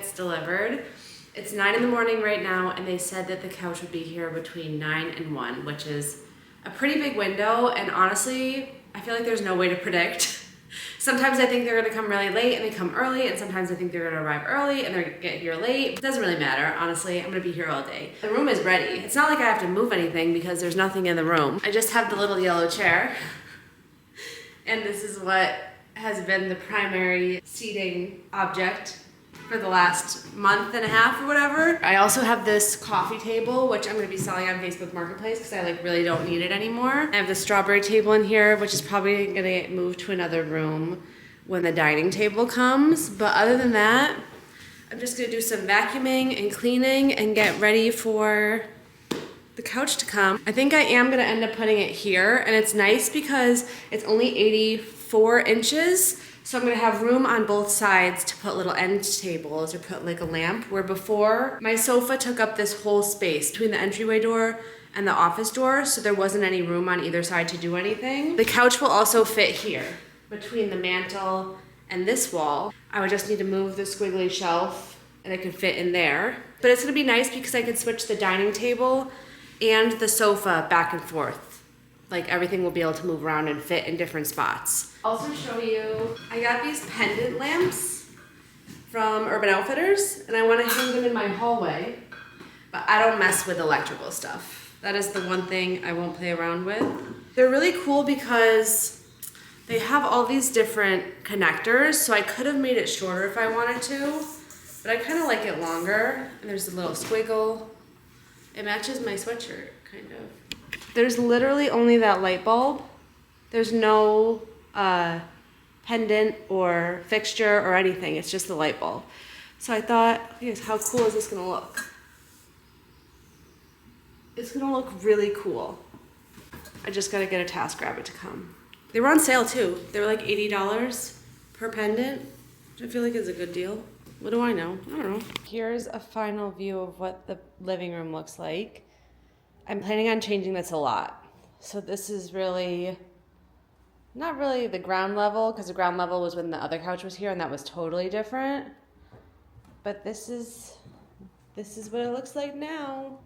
gets delivered. It's 9 in the morning right now, and they said that the couch would be here between 9 and 1, which is a pretty big window, and honestly, I feel like there's no way to predict. Sometimes I think they're gonna come really late and they come early, and sometimes I think they're gonna arrive early and they're gonna get here late. It doesn't really matter, honestly. I'm gonna be here all day. The room is ready. It's not like I have to move anything because there's nothing in the room. I just have the little yellow chair. And this is what has been the primary seating object for the last month and a half or whatever. I also have this coffee table, which I'm gonna be selling on Facebook Marketplace because I like really don't need it anymore. I have the strawberry table in here, which is probably gonna get moved to another room when the dining table comes. But other than that, I'm just gonna do some vacuuming and cleaning and get ready for the couch to come. I think I am gonna end up putting it here, and it's nice because it's only 84 inches. So I'm gonna have room on both sides to put little end tables or put like a lamp, where before my sofa took up this whole space between the entryway door and the office door, so there wasn't any room on either side to do anything. The couch will also fit here between the mantle and this wall. I would just need to move the squiggly shelf and it could fit in there. But it's gonna be nice because I could switch the dining table and the sofa back and forth. Like everything will be able to move around and fit in different spots. Also show you, I got these pendant lamps from Urban Outfitters, and I want to hang them in my hallway, but I don't mess with electrical stuff. That is the one thing I won't play around with. They're really cool because they have all these different connectors, so I could have made it shorter if I wanted to, but I kind of like it longer, and there's a little squiggle. It matches my sweatshirt, kind of. There's literally only that light bulb. There's no pendant or fixture or anything. It's just the light bulb. So I thought, yes, how cool is this gonna look? It's gonna look really cool. I just gotta get a TaskRabbit to come. They were on sale too. They were like $80 per pendant, which I feel like is a good deal. What do I know? I don't know. Here's a final view of what the living room looks like. I'm planning on changing this a lot. So this is really, not really the ground level, because the ground level was when the other couch was here and that was totally different. But this is what it looks like now.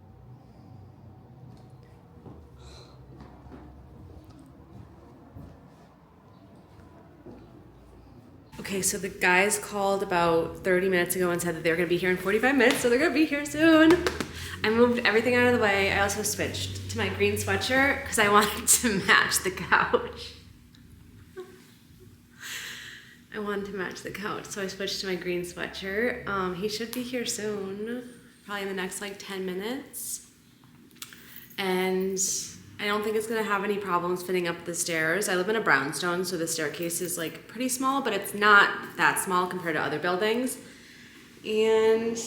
Okay, so the guys called about 30 minutes ago and said that they were gonna be here in 45 minutes, so they're gonna be here soon. I moved everything out of the way. I also switched to my green sweatshirt because I wanted to match the couch. I wanted to match the couch, so I switched to my green sweatshirt. He should be here soon, probably in the next like 10 minutes. And I don't think it's gonna have any problems fitting up the stairs. I live in a brownstone, so the staircase is like pretty small, but it's not that small compared to other buildings. And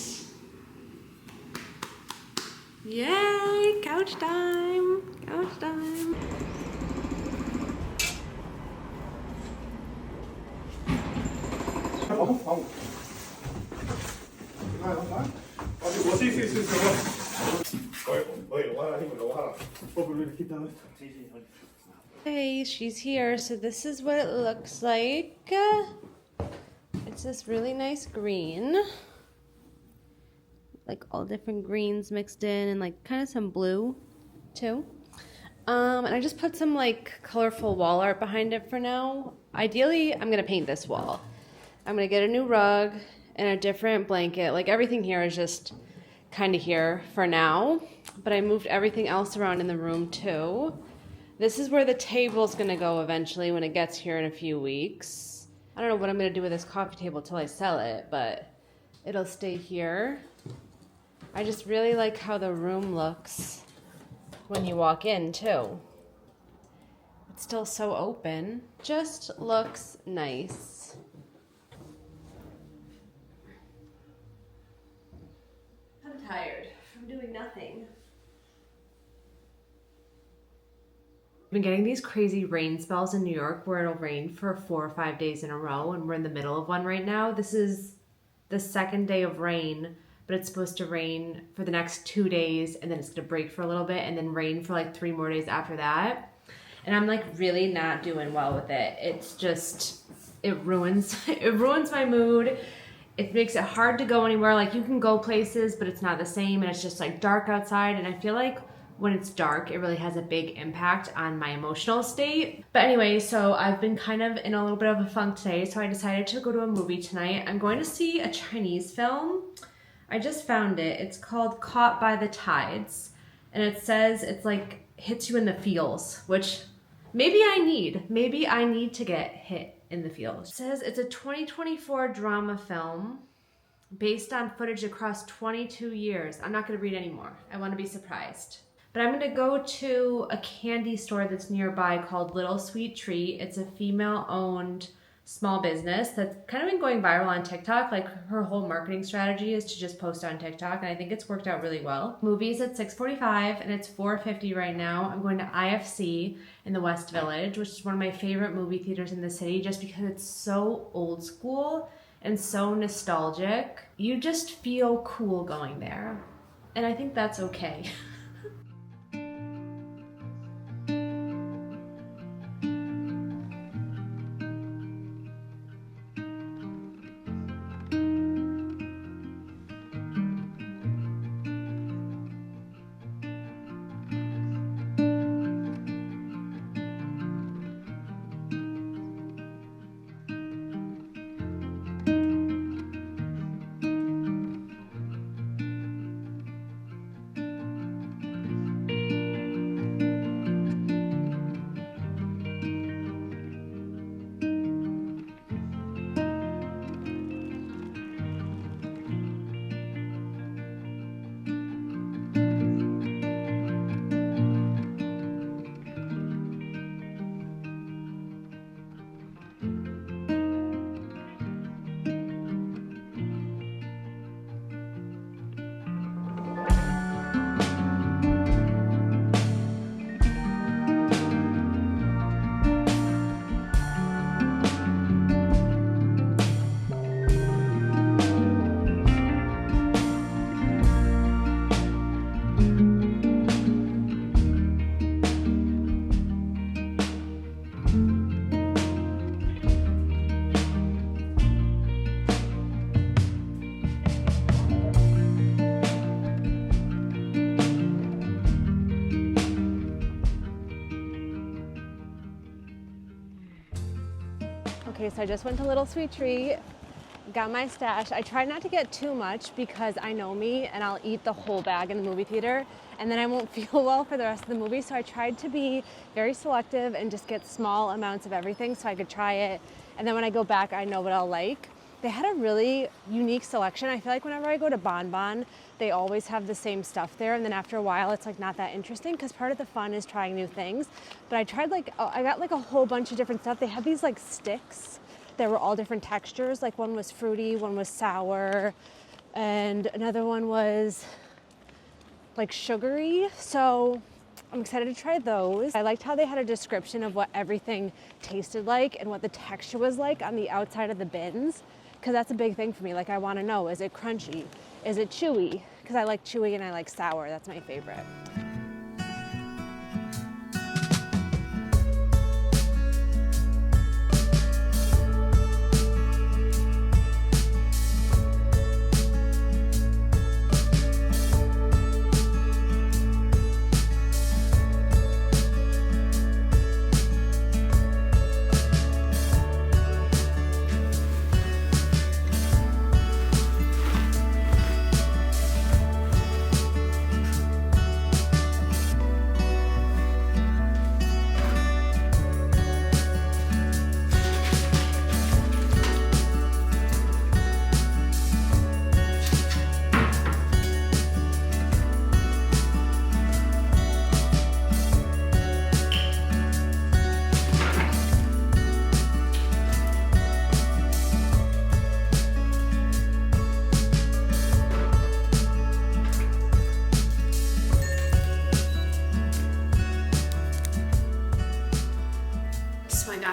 yay, couch time, couch time. Hey, she's here. So this is what it looks like. It's this really nice green. Like all different greens mixed in and like kind of some blue too. And I just put some like colorful wall art behind it for now. Ideally, I'm gonna paint this wall. I'm gonna get a new rug and a different blanket. Like everything here is just kind of here for now, but I moved everything else around in the room too. This is where the table's gonna go eventually when it gets here in a few weeks. I don't know what I'm gonna do with this coffee table till I sell it, but it'll stay here. I just really like how the room looks when you walk in too. It's still so open. Just looks nice. I'm tired from doing nothing. I've been getting these crazy rain spells in New York where it'll rain for 4 or 5 days in a row, and we're in the middle of one right now. This is the second day of rain, but it's supposed to rain for the next 2 days, and then it's gonna break for a little bit and then rain for like 3 more days after that. And I'm like really not doing well with it. It's just, it ruins my mood. it makes it hard to go anywhere. Like, you can go places, but it's not the same, and it's just like dark outside. And I feel like when it's dark, it really has a big impact on my emotional state. But anyway, so I've been kind of in a little bit of a funk today, so I decided to go to a movie tonight. I'm going to see a Chinese film. I just found it. It's called Caught by the Tides. And it says it's like hits you in the feels, which maybe I need. Maybe I need to get hit in the feels. It says it's a 2024 drama film based on footage across 22 years. I'm not going to read anymore. I want to be surprised. But I'm going to go to a candy store that's nearby called Little Sweet Treat. It's a female-owned small business that's kind of been going viral on TikTok. Like, her whole marketing strategy is to just post on TikTok, and I think it's worked out really well. Movie's at $6:45 and it's $4.50 right now. I'm going to IFC in the West Village, which is one of my favorite movie theaters in the city, just because it's so old school and so nostalgic. You just feel cool going there, and I think that's okay. Okay, so I just went to Little Sweet Treat, got my stash. I try not to get too much because I know me and I'll eat the whole bag in the movie theater and then I won't feel well for the rest of the movie. So I tried to be very selective and just get small amounts of everything so I could try it. And then when I go back, I know what I'll like. They had a really unique selection. I feel like whenever I go to Bon Bon, they always have the same stuff there. And then after a while, it's like not that interesting because part of the fun is trying new things. But I tried I got like a whole bunch of different stuff. They had these like sticks that were all different textures. Like one was fruity, one was sour, and another one was like sugary. So I'm excited to try those. I liked how they had a description of what everything tasted like and what the texture was like on the outside of the bins. Because that's a big thing for me. Like, I want to know, is it crunchy? Is it chewy? Because I like chewy and I like sour. That's my favorite.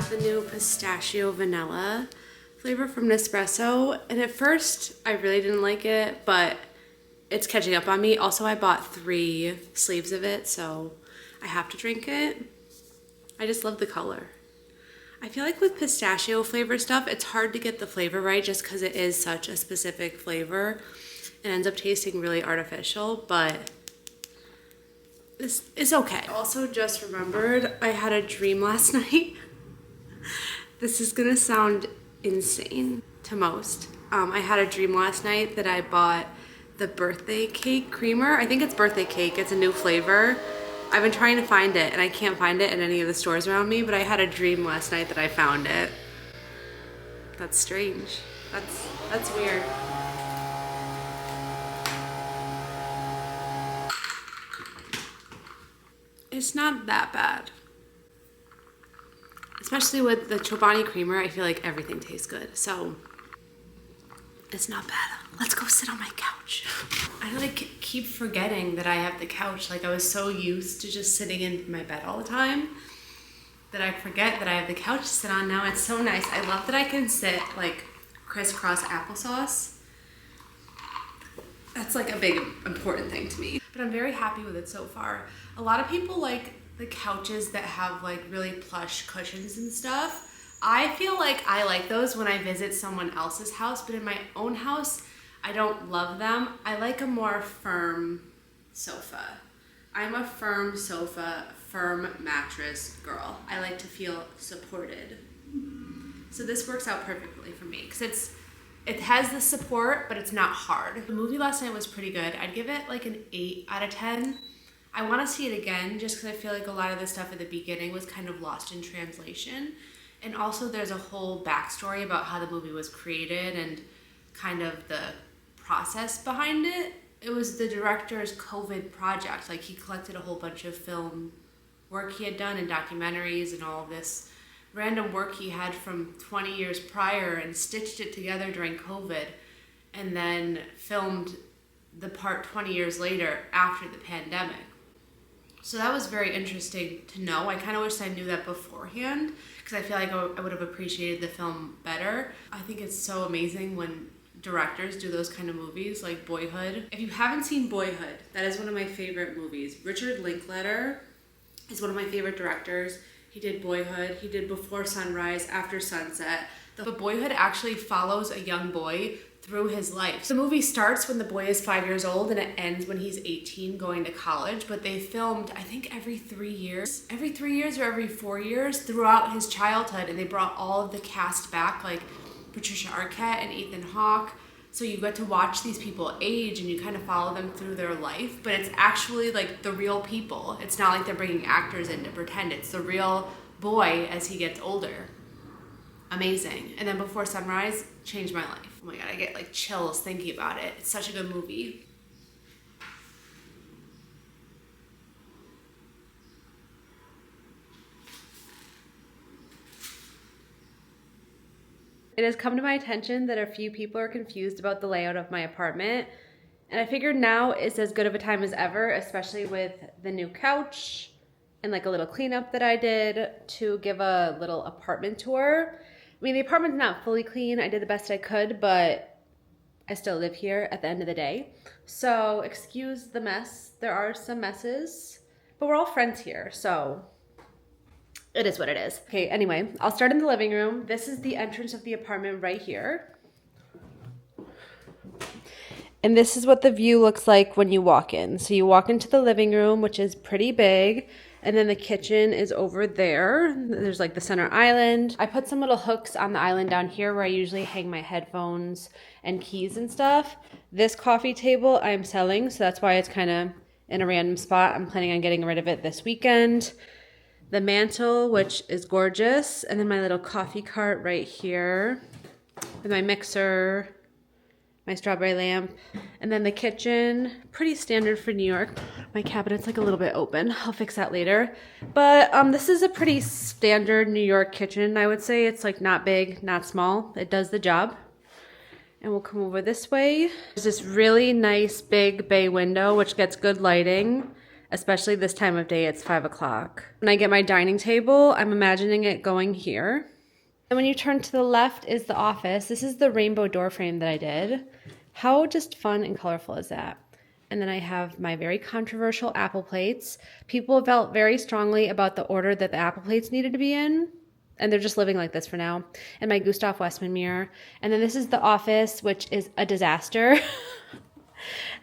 The new pistachio vanilla flavor from Nespresso, and at first I really didn't like it, but it's catching up on me. Also, I bought 3 sleeves of it, so I have to drink it. I just love the color. I feel like with pistachio flavor stuff, it's hard to get the flavor right just because it is such a specific flavor. It ends up tasting really artificial, but this is okay. I also just remembered I had a dream last night. This is gonna sound insane to most. I had a dream last night that I bought the birthday cake creamer. I think it's birthday cake, it's a new flavor. I've been trying to find it and I can't find it in any of the stores around me, but I had a dream last night that I found it. That's strange. That's weird. It's not that bad. Especially with the Chobani creamer, I feel like everything tastes good. So it's not bad. Let's go sit on my couch. I like keep forgetting that I have the couch. Like I was so used to just sitting in my bed all the time that I forget that I have the couch to sit on now. It's so nice. I love that I can sit like crisscross applesauce. That's like a big important thing to me. But I'm very happy with it so far. A lot of people like the couches that have like really plush cushions and stuff. I feel like I like those when I visit someone else's house, but in my own house, I don't love them. I like a more firm sofa. I'm a firm sofa, firm mattress girl. I like to feel supported. So this works out perfectly for me because it has the support, but it's not hard. The movie last night was pretty good. I'd give it like an 8 out of 10. I want to see it again just because I feel like a lot of the stuff at the beginning was kind of lost in translation. And also there's a whole backstory about how the movie was created and kind of the process behind it. It was the director's COVID project. Like he collected a whole bunch of film work he had done and documentaries and all of this random work he had from 20 years prior and stitched it together during COVID and then filmed the part 20 years later after the pandemic. So that was very interesting to know. I kind of wish I knew that beforehand because I feel like I would have appreciated the film better. I think it's so amazing when directors do those kind of movies like Boyhood. If you haven't seen Boyhood, that is one of my favorite movies. Richard Linklater is one of my favorite directors. He did Boyhood, he did Before Sunrise, After Sunset. But Boyhood actually follows a young boy through his life. The movie starts when the boy is 5 years old and it ends when he's 18 going to college, but they filmed, I think every 3 years or every 4 years throughout his childhood, and they brought all of the cast back, like Patricia Arquette and Ethan Hawke. So you get to watch these people age and you kind of follow them through their life, but it's actually like the real people. It's not like they're bringing actors in to pretend. It's the real boy as he gets older. Amazing. And then Before Sunrise changed my life. Oh my God, I get like chills thinking about it. It's such a good movie. It has come to my attention that a few people are confused about the layout of my apartment. And I figured now is as good of a time as ever, especially with the new couch and like a little cleanup that I did, to give a little apartment tour. I mean, the apartment's not fully clean. I did the best I could, but I still live here at the end of the day. So excuse the mess. There are some messes, but we're all friends here, so it is what it is. Okay, anyway, I'll start in the living room. This is the entrance of the apartment right here. And this is what the view looks like when you walk in. So you walk into the living room, which is pretty big. And then the kitchen is over there. There's like the center island. I put some little hooks on the island down here where I usually hang my headphones and keys and stuff. This coffee table I'm selling, so that's why it's kind of in a random spot. I'm planning on getting rid of it this weekend. The mantle, which is gorgeous. And then my little coffee cart right here with my mixer, my strawberry lamp, and then the kitchen, pretty standard for New York. My cabinet's like a little bit open. I'll fix that later. But this is a pretty standard New York kitchen, I would say. It's like not big, not small. It does the job. And we'll come over this way. There's this really nice big bay window, which gets good lighting, especially this time of day. It's 5 o'clock. When I get my dining table, I'm imagining it going here. And when you turn to the left is the office. This is the rainbow door frame that I did. How just fun and colorful is that? And then I have my very controversial apple plates. People felt very strongly about the order that the apple plates needed to be in. and they're just living like this for now. And my Gustav Westman mirror. And then this is the office, which is a disaster.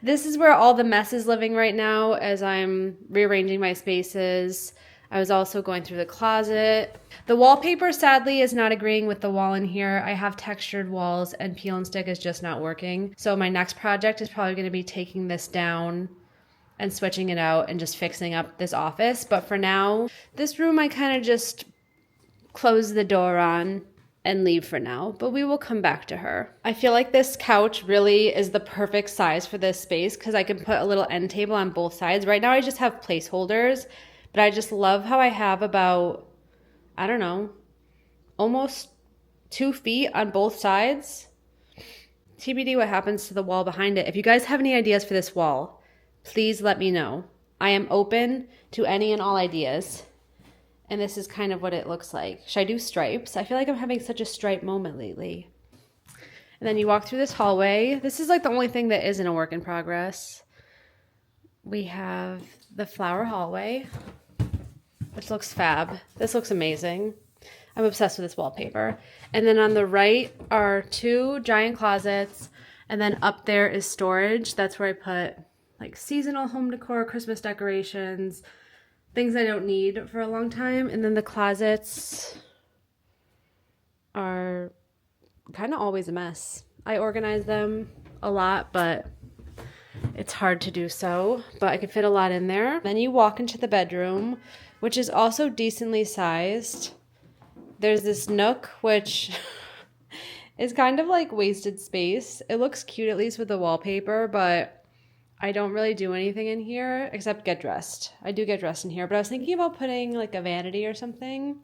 This is where all the mess is living right now as I'm rearranging my spaces. I was also going through the closet. The wallpaper, sadly, is not agreeing with the wall in here. I have textured walls and peel and stick is just not working. So my next project is probably going to be taking this down and switching it out and just fixing up this office. But for now, this room I kind of just close the door on and leave for now, but we will come back to her. I feel like this couch really is the perfect size for this space because I can put a little end table on both sides. Right now I just have placeholders, but I just love how I have about, I don't know, almost 2 feet on both sides. TBD what happens to the wall behind it. If you guys have any ideas for this wall, please let me know. I am open to any and all ideas. And this is kind of what it looks like. Should I do stripes? I feel like I'm having such a stripe moment lately. And then you walk through this hallway. This is like the only thing that isn't a work in progress. We have the flower hallway, which looks fab. This looks amazing. I'm obsessed with this wallpaper. And then on the right are 2 giant closets. And then up there is storage. That's where I put like seasonal home decor, Christmas decorations, things I don't need for a long time. And then the closets are kind of always a mess. I organize them a lot, but it's hard to do so. But I could fit a lot in there. Then you walk into the bedroom, which is also decently sized. There's this nook, which is kind of like wasted space. It looks cute, at least with the wallpaper, but I don't really do anything in here except get dressed. I do get dressed in here, but I was thinking about putting like a vanity or something.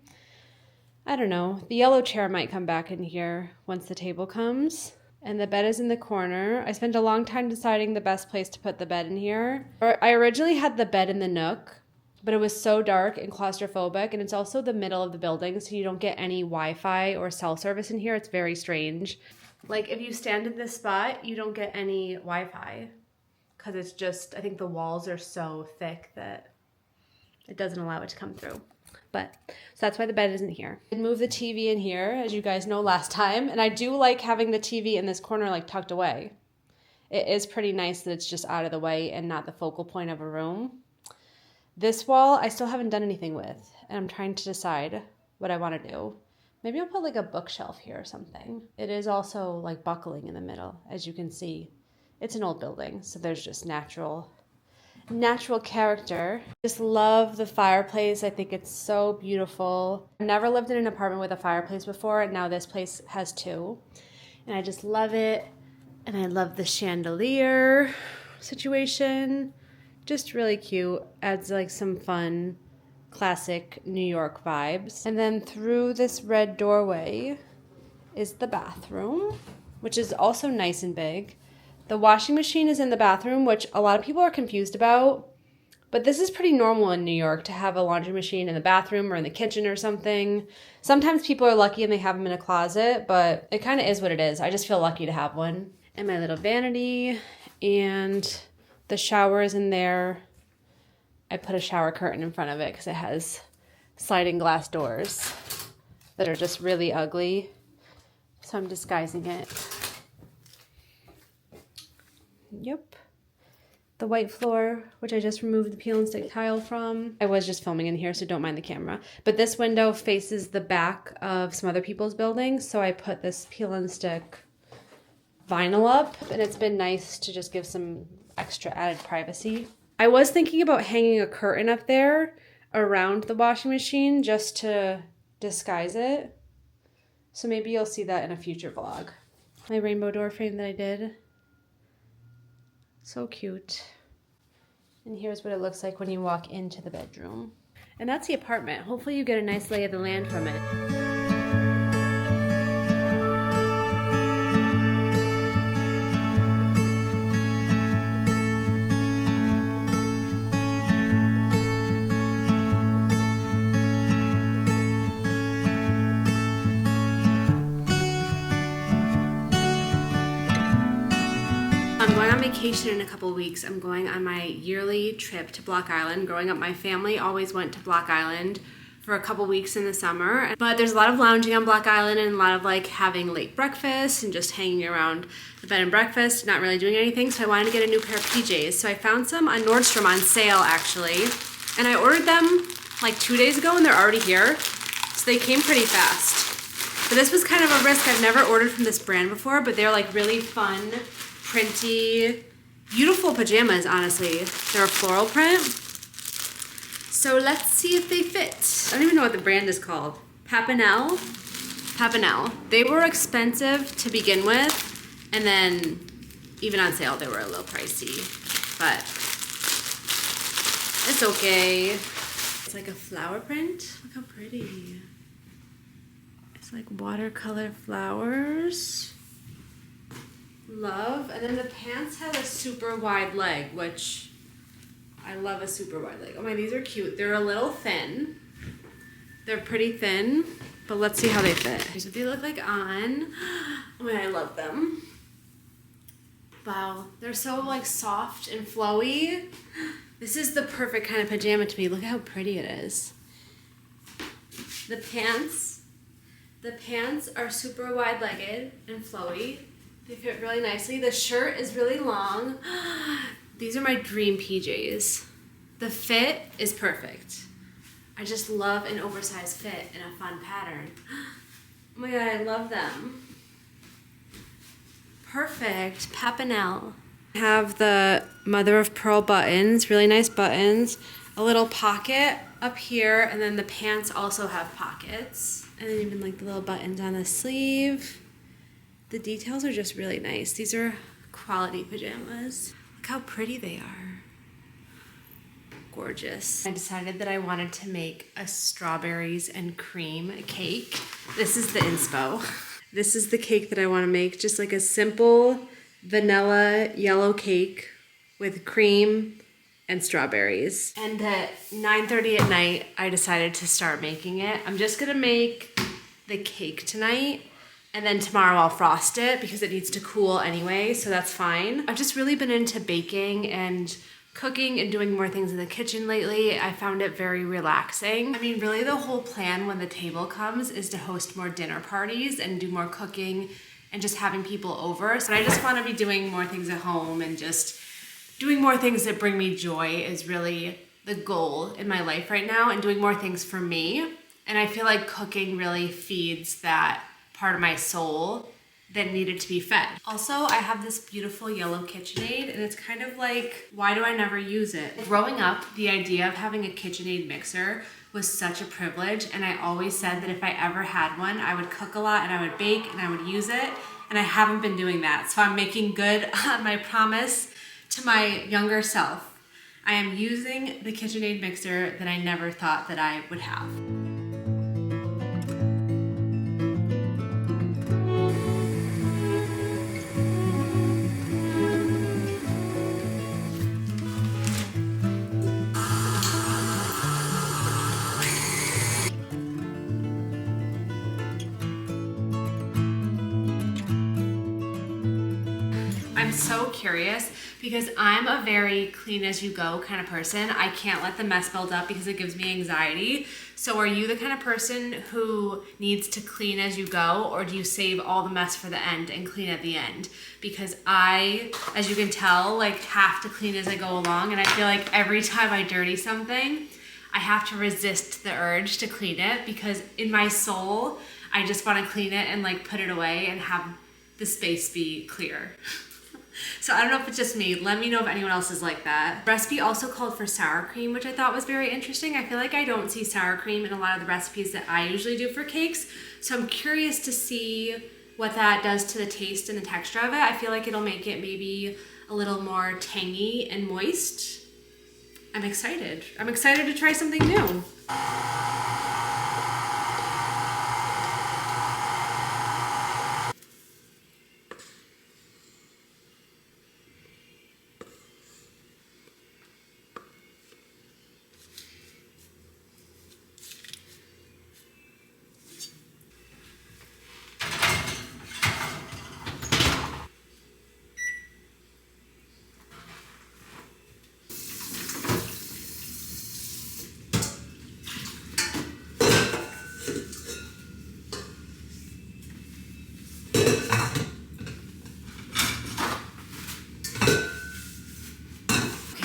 I don't know. The yellow chair might come back in here once the table comes. And the bed is in the corner. I spent a long time deciding the best place to put the bed in here. I originally had the bed in the nook, but it was so dark and claustrophobic, and it's also the middle of the building, so you don't get any Wi-Fi or cell service in here. It's very strange. Like if you stand in this spot, you don't get any Wi-Fi. Because it's just, I think the walls are so thick that it doesn't allow it to come through. But, so that's why the bed isn't here. I moved the TV in here, as you guys know last time. And I do like having the TV in this corner like tucked away. It is pretty nice that it's just out of the way and not the focal point of a room. This wall, I still haven't done anything with. And I'm trying to decide what I want to do. Maybe I'll put like a bookshelf here or something. It is also like buckling in the middle, as you can see. It's an old building, so there's just natural character. Just love the fireplace. I think it's so beautiful. I've never lived in an apartment with a fireplace before, and now this place has 2. And I just love it. And I love the chandelier situation. Just really cute. Adds like some fun, classic New York vibes. And then through this red doorway is the bathroom, which is also nice and big. The washing machine is in the bathroom, which a lot of people are confused about. But this is pretty normal in New York to have a laundry machine in the bathroom or in the kitchen or something. Sometimes people are lucky and they have them in a closet, but it kind of is what it is. I just feel lucky to have one. And my little vanity, and the shower is in there. I put a shower curtain in front of it because it has sliding glass doors that are just really ugly. So I'm disguising it. Yep. The white floor, which I just removed the peel and stick tile from. I was just filming in here, so don't mind the camera. But this window faces the back of some other people's buildings, so I put this peel and stick vinyl up, and it's been nice to just give some extra added privacy. I was thinking about hanging a curtain up there around the washing machine just to disguise it. So maybe you'll see that in a future vlog. My rainbow door frame that I did. So cute. And here's what it looks like when you walk into the bedroom. And that's the apartment. Hopefully you get a nice lay of the land from it. I'm going on vacation in a couple of weeks. I'm going on my yearly trip to Block Island. Growing up, my family always went to Block Island for a couple weeks in the summer. But there's a lot of lounging on Block Island and a lot of like having late breakfast and just hanging around the bed and breakfast, not really doing anything. So I wanted to get a new pair of PJs. So I found some on Nordstrom on sale actually. And I ordered them like 2 days ago and they're already here. So they came pretty fast. But this was kind of a risk. I've never ordered from this brand before, but they're like really fun, printy, beautiful pajamas, honestly. They're a floral print. So let's see if they fit. I don't even know what the brand is called. Papinel. They were expensive to begin with, and then even on sale they were a little pricey, but it's okay. It's like a flower print. Look how pretty. It's like watercolor flowers. Love. And then the pants have a super wide leg, which I love a super wide leg. Oh my, these are cute. They're a little thin. They're pretty thin, but let's see how they fit. Here's what they look like on. Oh my, I love them. Wow, they're so like soft and flowy. This is the perfect kind of pajama to me. Look how pretty it is. The pants are super wide-legged and flowy. They fit really nicely. The shirt is really long. These are my dream PJs. The fit is perfect. I just love an oversized fit and a fun pattern. Oh my god, I love them. Perfect. Papinel. I have the mother of pearl buttons, really nice buttons. A little pocket up here, and then the pants also have pockets. And then even like the little buttons on the sleeve. The details are just really nice. These are quality pajamas. Look how pretty they are. Gorgeous. I decided that I wanted to make a strawberries and cream cake. This is the inspo. This is the cake that I want to make. Just like a simple vanilla yellow cake with cream and strawberries. And at 9:30 at night, I decided to start making it. I'm just gonna make the cake tonight, and then tomorrow I'll frost it because it needs to cool anyway, so that's fine. I've just really been into baking and cooking and doing more things in the kitchen lately. I found it very relaxing. I mean, really the whole plan when the table comes is to host more dinner parties and do more cooking and just having people over. So I just want to be doing more things at home, and just doing more things that bring me joy is really the goal in my life right now, and doing more things for me. And I feel like cooking really feeds that part of my soul that needed to be fed. Also, I have this beautiful yellow KitchenAid, and it's kind of like, why do I never use it? Growing up, the idea of having a KitchenAid mixer was such a privilege, and I always said that if I ever had one, I would cook a lot and I would bake and I would use it, and I haven't been doing that. So I'm making good on my promise to my younger self. I am using the KitchenAid mixer that I never thought that I would have. I'm so curious because I'm a very clean as you go kind of person. I can't let the mess build up because it gives me anxiety. So are you the kind of person who needs to clean as you go, or do you save all the mess for the end and clean at the end? Because I, as you can tell, like have to clean as I go along, and I feel like every time I dirty something, I have to resist the urge to clean it, because in my soul, I just want to clean it and like put it away and have the space be clear. So I don't know if it's just me. Let me know if anyone else is like that. The recipe also called for sour cream, which I thought was very interesting. I feel like I don't see sour cream in a lot of the recipes that I usually do for cakes. So I'm curious to see what that does to the taste and the texture of it. I feel like it'll make it maybe a little more tangy and moist. I'm excited. I'm excited to try something new.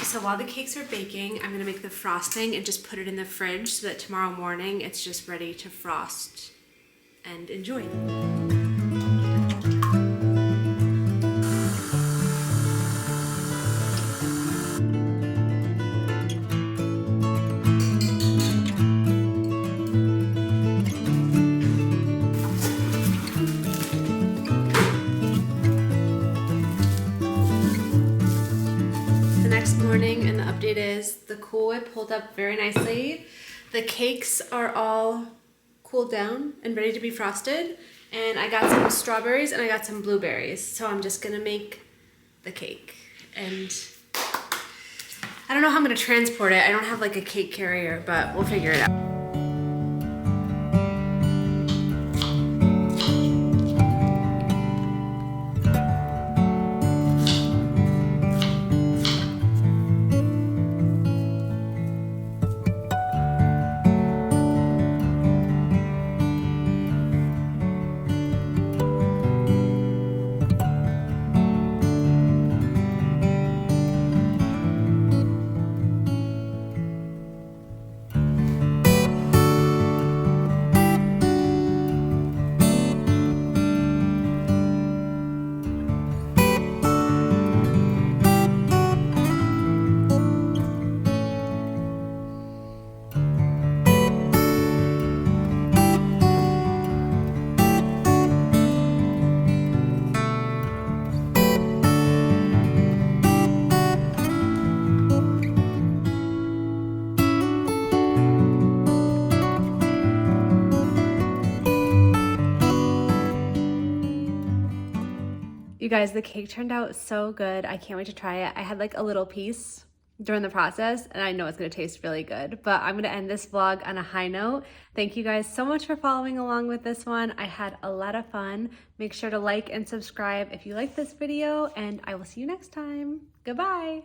So while the cakes are baking, I'm gonna make the frosting and just put it in the fridge so that tomorrow morning it's just ready to frost and enjoy. Morning, and the update is the Cool Whip pulled up very nicely. The cakes are all cooled down and ready to be frosted, and I got some strawberries and I got some blueberries, so I'm just gonna make the cake. And I don't know how I'm gonna transport it. I don't have like a cake carrier, but we'll figure it out. You guys, the cake turned out so good. I can't wait to try it. I had like a little piece during the process and I know it's gonna taste really good, but I'm gonna end this vlog on a high note. Thank you guys so much for following along with this one. I had a lot of fun. Make sure to like and subscribe if you like this video, and I will see you next time. Goodbye.